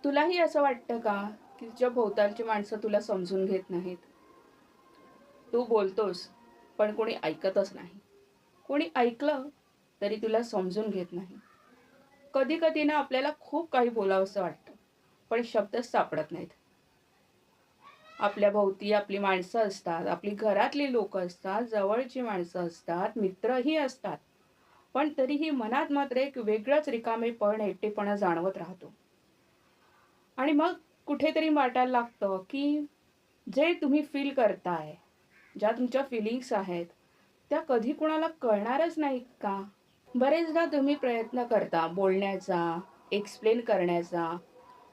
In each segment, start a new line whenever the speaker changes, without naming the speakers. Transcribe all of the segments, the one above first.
तुलाही असं वाटतं का, की तुझ्या भोवतालची माणसं तुला समजून घेत नाहीत? तू बोलतोस, पण कोणी ऐकतच नाही. कोणी ऐकलं, तरी तुला समजून घेत नाही. कधी-कधी ना आपल्याला खूप काही बोलावसं वाटतं, पण शब्दच सापडत नाहीत. आपल्या भोवती आपली माणसं असतात, आपली घरातली लोकं असतात, जवळची माणसं असतात, मित्रही असतात. पण तरीही मनात मात्र एक वेगळंच रिकामेपण, एकटेपणा जाणवत राहतो. आणि मग कुठेतरी वाटायला लागतं, की जे तुम्ही फील करताय, ज्या तुमच्या फीलिंग्स आहेत, त्या कधी कुणाला कळणारच नाहीत का? बरेचदा तुम्ही प्रयत्न करता बोलण्याचा, एक्सप्लेन करण्याचा,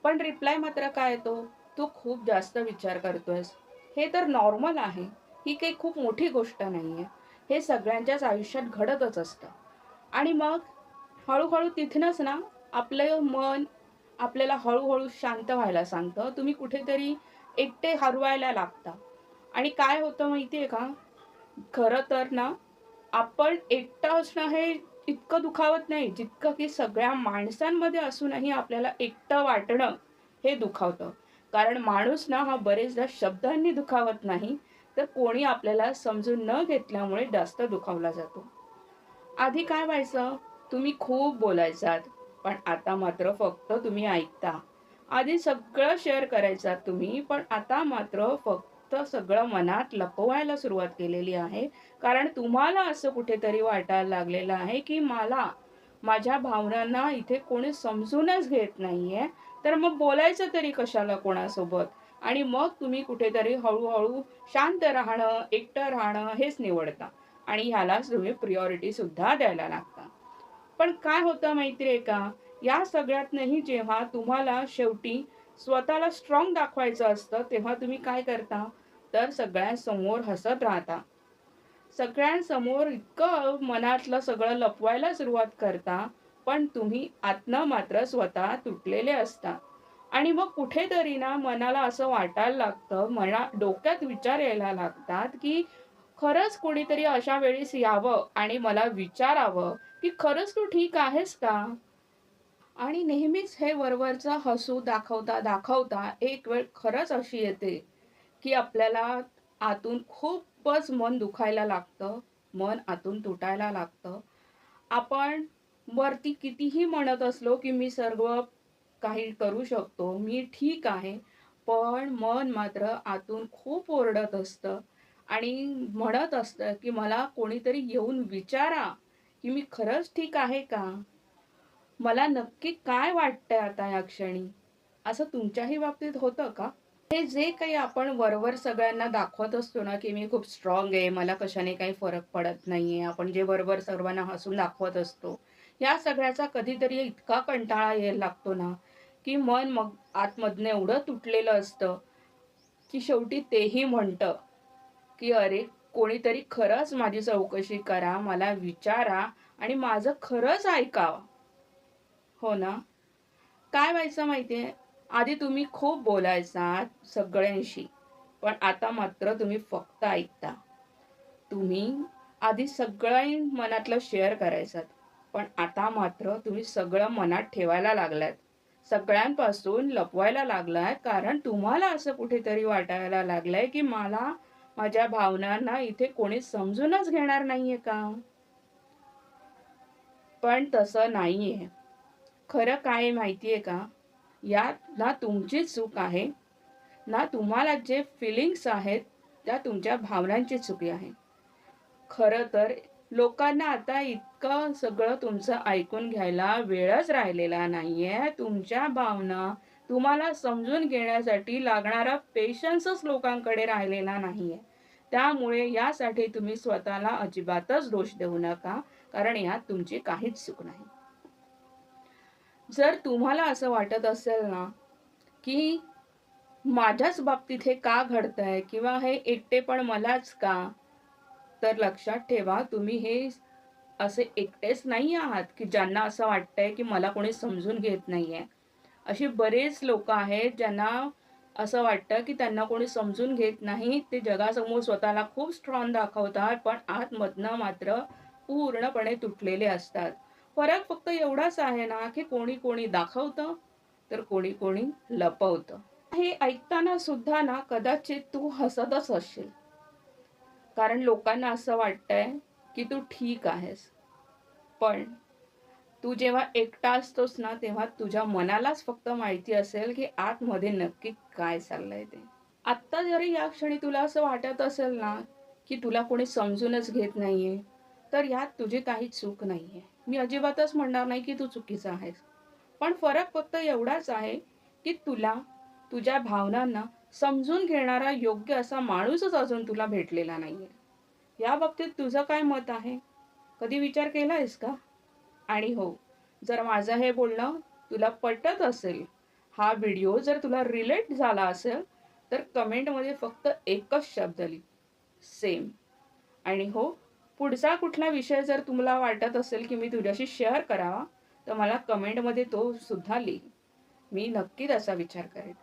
पण रिप्लाय मात्र काय येतो? "तू खूप जास्त विचार करतोयस." हे तर नॉर्मल आहे. ही काही खूप मोठी गोष्ट नाहीये. हे सगळ्यांच्याच आयुष्यात घडतच असतं. आणि मग हळू तिथूनच ना आपलं मन आपल्याला हळू शांत व्हायला सांगतं. तुम्ही कुठेतरी एकटे हरवायला लागता. आणि काय होतं माहिती आहे का? खरं तर ना, आपण एकटं असणं हे इतकं दुखावत नाही, जितकं की सगळ्या माणसांमध्ये असूनही आपल्याला एकटं वाटणं हे दुखावतं. कारण माणूस ना हा बरेचदा शब्दांनी दुखावत नाही, तर कोणी आपल्याला समजून न घेतल्यामुळे जास्त दुखावला जातो. आधी काय व्हायचं? तुम्ही खूप बोलायचात, पण आता मात्र फक्त तुम्ही ऐकता. आधी सगळं शेअर करायचात तुम्ही, पण आता मात्र फक्त सगळं मनात लपवायला सुरुवात केलेली आहे. कारण तुम्हाला असं कुठेतरी वाटायला लागलेलं आहे, की मला माझ्या भावनांना इथे कोणी समजूनच घेत नाहीये, तर मग बोलायचं तरी कशाला कोणासोबत? आणि मग तुम्ही कुठेतरी हळू शांत राहणं, एकटं राहणं हेच निवडता. आणि ह्यालाच तुम्ही प्रायोरिटी सुद्धा द्यायला लागता. पण काय होतं माहिती आहे का? या सगळ्यातनंही जेव्हा तुम्हाला शेवटी स्वतःला स्ट्राँग दाखवायचं असतं, तेव्हा तुम्ही काय करता? तर सगळ्यांसमोर हसत राहता. सगळ्यांसमोर इतकं मनातलं सगळं लपवायला सुरुवात करता, पण तुम्ही आतनं मात्र स्वतः तुटलेले असता. आणि मग कुठेतरी ना मनाला असं वाटायला लागतं, डोक्यात विचार यायला लागतात, की खरंच कोणीतरी अशा वेळेस यावं आणि मला विचारावं, की "खरंच तू ठीक आहेस का?" आणि नेहमीच हे वरवरचं हसू दाखवता एक वेळ खरंच अशी येते, की आपल्याला आतून खूपच मन दुखायला लागतं, मन आतून तुटायला लागतं. आपण वरती कितीही म्हणत असलो, की मी सर्व काही करू शकतो, मी ठीक आहे. पण मन मात्र आतून खूप ओरडत असतं आणि म्हणत असतं, की मला कोणीतरी येऊन विचारा, की मी खरंच ठीक आहे का? मला नक्की काय वाटतंय आता या क्षणी? असं तुमच्याही बाबतीत होतं का? हे जे काही आपण वरवर सगळ्यांना दाखवत असतो ना, की मी खूप स्ट्राँग आहे, मला कशाने काही फरक पडत नाहीये. आपण जे वरवर सर्वांना हसून दाखवत असतो. या सगळ्याचा कधीतरी इतका कंटाळा यायला लागतो ना, की मन मग आतमधनं एवढं तुटलेलं असतं, की शेवटी तेही म्हणतं, की "अरे, कोणीतरी खरंच माझी चौकशी करा, मला विचारा आणि माझं खरंच ऐका." हो ना? काय व्हायचं माहितीये? आधी तुम्ही खूप बोलायचात सगळ्यांशी, पण आता मात्र तुम्ही फक्त ऐकता. तुम्ही आधी सगळं मनातलं शेअर करायचात, पण आता मात्र तुम्ही सगळं मनात ठेवायला लागलात. सगळ्यांपासून लपवायला लागलाय, कारण तुम्हाला असं कुठेतरी वाटायला लागलंय, की मला माझ्या भावनांना इथे कोणी समजूनच घेणार नाहीये का? पण तसं नाहीये. खरं काय आहे माहिती आहे का? यात ना तुमची चूक आहे, ना तुम्हाला जे फीलिंग्स आहेत, त्या तुमच्या भावनांची चुकी आहे. खरं तर लोकांना आता इतकं सगळं तुमचं ऐकून घ्यायला वेळच राहिलेला नाहीये. तुमच्या भावना तुम्हाला समजून घेण्यासाठी लागणारा पेशन्सच लोकांकडे राहिलेला नाहीये. त्यामुळे यासाठी तुम्ही स्वतःला अजिबातच दोष देऊ नका, कारण यात तुमची काहीच चूक नाही. जर तुम्हाला असं वाटत असेल ना, की माझ्याच बाबतीत हे का घडतंय किंवा हे एकटेपण मलाच का? तर लक्षात ठेवा तुम्ही हे असे एकटेच नाही आहात, की ज्यांना असं वाटतंय, की मला कोणी समजून घेत नाहीये. अशी बरेच लोकं आहेत ज्यांना असं वाटतं, की त्यांना कोणी समजून घेत नाही. ते जगासमोर स्वतःला खूप स्ट्राँग दाखवतात, पण आतमधनं मात्र पूर्णपणे तुटलेले असतात. फरक फक्त एवढाच आहे ना, की कोणी दाखवतं तर कोणी कोणी लपवतं. हे ऐकताना सुद्धा ना कदाचित तू हसतच असशील, कारण लोकांना असं वाटतंय की तू ठीक आहेस. पण तू जेव्हा एकटा असतोस ना, तेव्हा तुझ्या मनालाच फक्त माहिती असेल की आतमध्ये नक्की काय चाललंय ते. आत्ता जरी या क्षणी तुला असं वाटत असेल ना, की तुला कोणी समजूनच घेत नाहीये, तर यात तुझी काही चूक नाहीये. मी अजिबातच म्हणणार नाही की तू चुकीचा आहेस. पण फरक फक्त एवढाच आहे, की तुला तुझ्या भावनांना समजून घेणारा योग्य असा माणूसच अजून तुला भेटलेला नाहीये. या बाबतीत तुझं काय मत आहे? कधी विचार केलायस का? आणि हो, जर माझं हे बोलणं तुला पटत असेल, हा व्हिडिओ जर तुला रिलेट झाला असेल, तर कमेंटमध्ये फक्त एकच शब्द लिह, सेम. आणि हो, पुढचा कुठला विषय जर तुम्हाला वाटत असेल की मी तुझ्याशी शेअर करावा, तर मला कमेंटमध्ये तो सुद्धा लिह. मी नक्की त्याचा विचार करेन.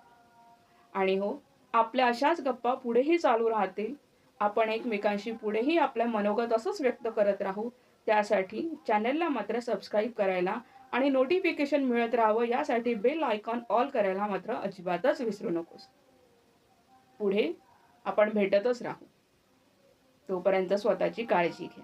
आणि हो, आपल्या अशाच गप्पा पुढेही चालू राहतील. आपण एकमेकांशी पुढेही आपलं मनोगत असंच व्यक्त करत राहू. त्यासाठी चॅनलला मात्र सबस्क्राईब करायला आणि नोटिफिकेशन मिळत राहावं यासाठी बेल आयकॉन ऑल करायला मात्र अजिबातच विसरू नकोस. पुढे आपण भेटतच राहू. तोपर्यंत स्वतःची काळजी घे.